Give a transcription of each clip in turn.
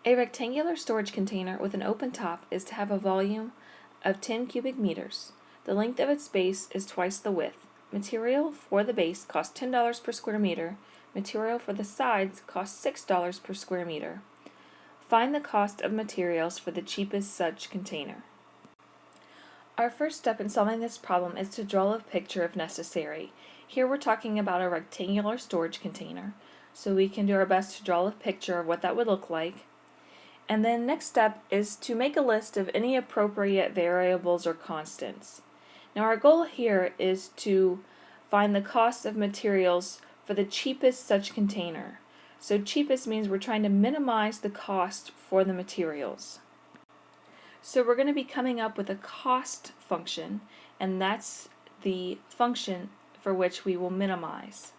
A rectangular storage container with an open top is to have a volume of 10 cubic meters. The length of its base is twice the width. Material for the base costs $10 per square meter. Material for the sides costs $6 per square meter. Find the cost of materials for the cheapest such container. Our first step in solving this problem is to draw a picture if necessary. Here we're talking about a rectangular storage container, so we can do our best to draw a picture of what that would look like. And then next step is to make a list of any appropriate variables or constants. Now our goal here is to find the cost of materials for the cheapest such container. So cheapest means we're trying to minimize the cost for the materials. So we're going to be coming up with a cost function, and that's the function for which we will minimize.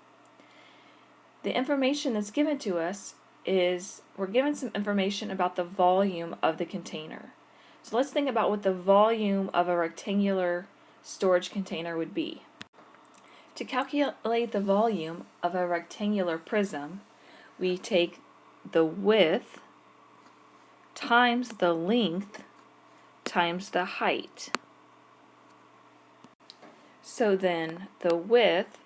The information that's given to us is we're given some information about the volume of the container. So let's think about what the volume of a rectangular storage container would be. To calculate the volume of a rectangular prism, we take the width times the length times the height. So then the width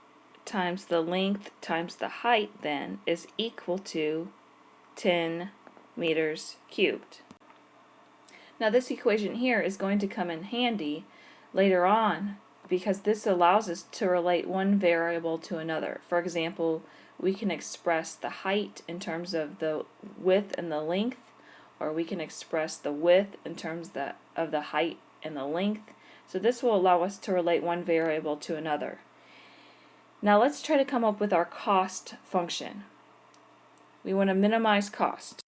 times the length times the height then is equal to 10 meters cubed. Now this equation here is going to come in handy later on because this allows us to relate one variable to another. For example, we can express the height in terms of the width and the length, or we can express the width in terms of the height and the length. So this will allow us to relate one variable to another. Now let's try to come up with our cost function. We want to minimize cost.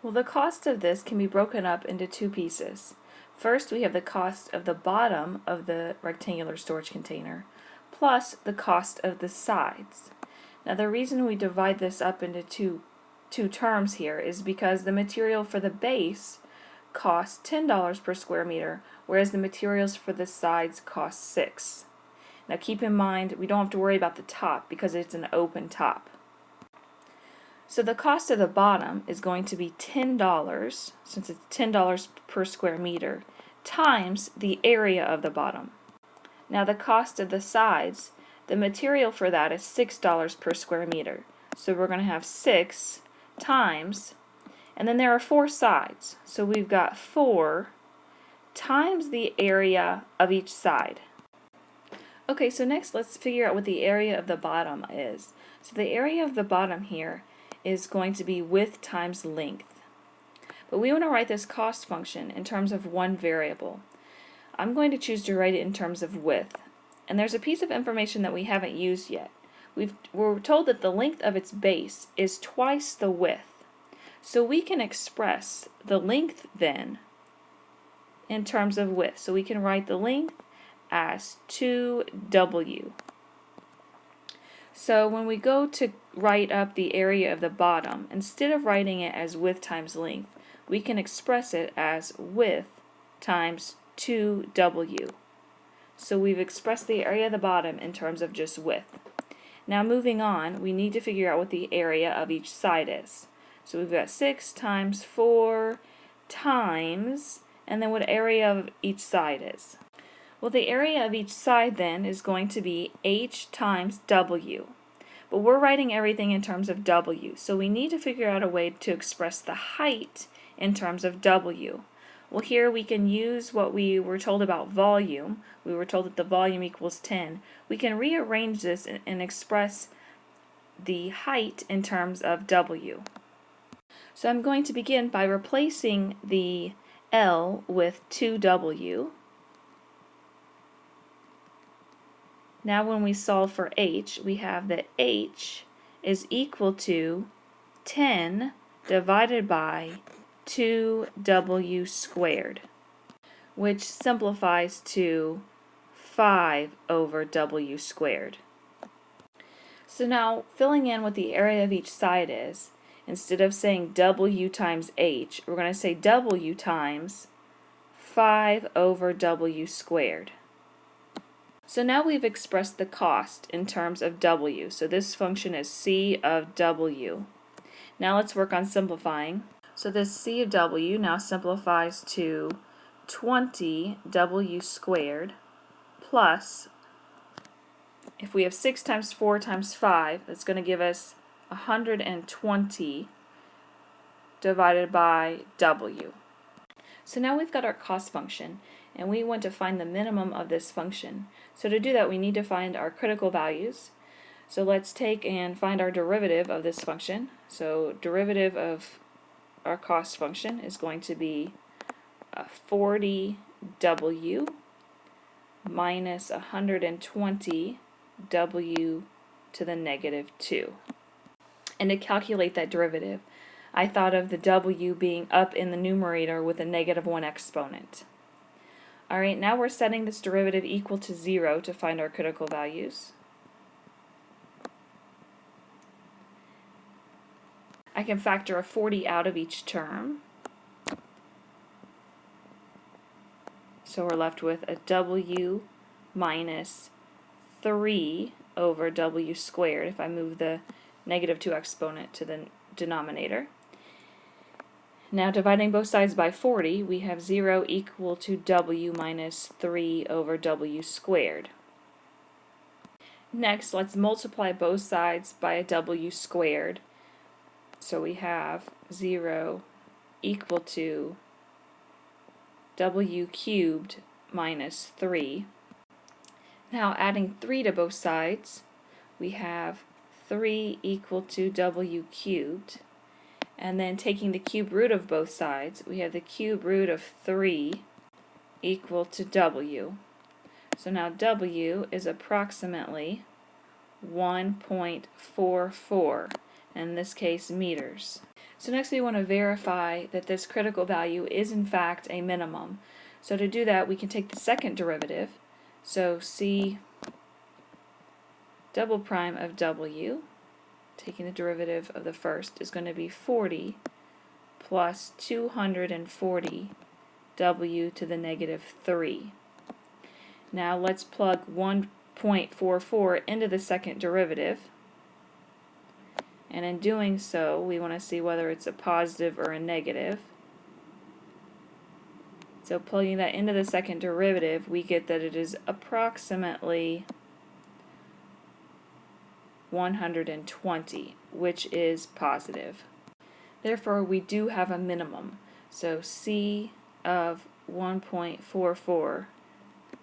Well, the cost of this can be broken up into two pieces. First, we have the cost of the bottom of the rectangular storage container plus the cost of the sides. Now the reason we divide this up into two terms here is because the material for the base costs $10 per square meter, whereas the materials for the sides cost $6. Now keep in mind we don't have to worry about the top because it's an open top. So the cost of the bottom is going to be $10, since it's $10 per square meter, times the area of the bottom. Now the cost of the sides, the material for that is $6 per square meter. So we're going to have 6 times, and then there are 4 sides. So we've got 4 times the area of each side. Okay, so next let's figure out what the area of the bottom is. So the area of the bottom here is going to be width times length. But we want to write this cost function in terms of one variable. I'm going to choose to write it in terms of width. And there's a piece of information that we haven't used yet. We're told that the length of its base is twice the width. So we can express the length then in terms of width. So we can write the length as 2w. So when we go to write up the area of the bottom, instead of writing it as width times length, we can express it as width times 2w. So we've expressed the area of the bottom in terms of just width. Now moving on, we need to figure out what the area of each side is. So we've got 6 times 4 times, and then what area of each side is. Well, the area of each side then is going to be h times w. But we're writing everything in terms of w, so we need to figure out a way to express the height in terms of w. Well, here we can use what we were told about volume. We were told that the volume equals 10. We can rearrange this and express the height in terms of w. So I'm going to begin by replacing the L with 2w. Now when we solve for h, we have that h is equal to 10 divided by 2w squared, which simplifies to 5 over w squared. So now, filling in what the area of each side is, instead of saying w times h, we're going to say w times 5 over w squared. So now we've expressed the cost in terms of w. So this function is c of w. Now let's work on simplifying. So this c of w now simplifies to 20w squared plus, if we have 6 times 4 times 5, that's going to give us 120 divided by w. So now we've got our cost function, and we want to find the minimum of this function. So to do that, we need to find our critical values. So let's take and find our derivative of this function. So derivative of our cost function is going to be 40w minus 120w to the negative 2. And to calculate that derivative, I thought of the w being up in the numerator with a negative 1 exponent. Alright, now we're setting this derivative equal to 0 to find our critical values. I can factor a 40 out of each term. So we're left with a w minus 3 over w squared if I move the negative 2 exponent to the denominator. Now dividing both sides by 40, we have 0 equal to w minus 3 over w squared. Next, let's multiply both sides by a w squared. So we have 0 equal to w cubed minus 3. Now adding 3 to both sides, we have 3 equal to w cubed. And then taking the cube root of both sides, we have the cube root of 3 equal to w. So now w is approximately 1.44, in this case meters. So next we want to verify that this critical value is in fact a minimum. So to do that, we can take the second derivative. So c double prime of w, taking the derivative of the first, is going to be 40 plus 240 w to the negative 3. Now let's plug 1.44 into the second derivative, and in doing so we want to see whether it's a positive or a negative. So plugging that into the second derivative, we get that it is approximately 120, which is positive. Therefore, we do have a minimum. So c of 1.44,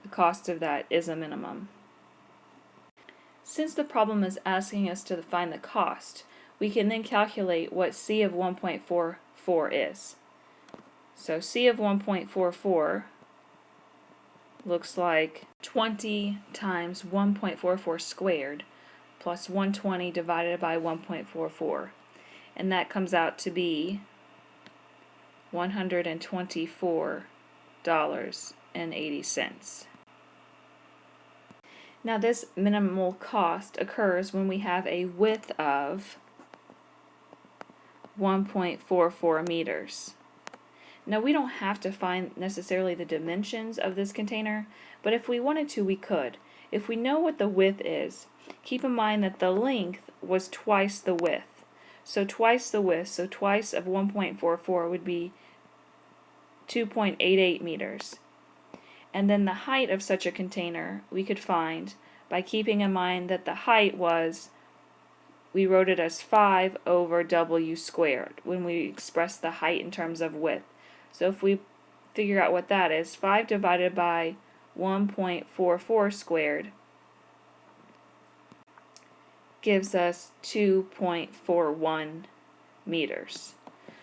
the cost of that is a minimum. Since the problem is asking us to find the cost, we can then calculate what c of 1.44 is. So c of 1.44 looks like 20 times 1.44 squared plus 120 divided by 1.44, and that comes out to be $124.80. Now this minimal cost occurs when we have a width of 1.44 meters. Now we don't have to find necessarily the dimensions of this container, but if we wanted to, we could. If we know what the width is, keep in mind that the length was twice the width. So twice the width, so twice of 1.44 would be 2.88 meters. And then the height of such a container we could find by keeping in mind that the height was, we wrote it as 5 over w squared when we expressed the height in terms of width. So if we figure out what that is, 5 divided by 1.44 squared gives us 2.41 meters.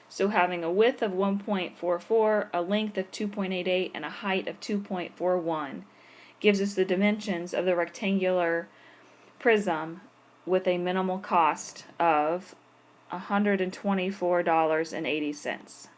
So having a width of 1.44, a length of 2.88, and a height of 2.41 gives us the dimensions of the rectangular prism with a minimal cost of $124.80.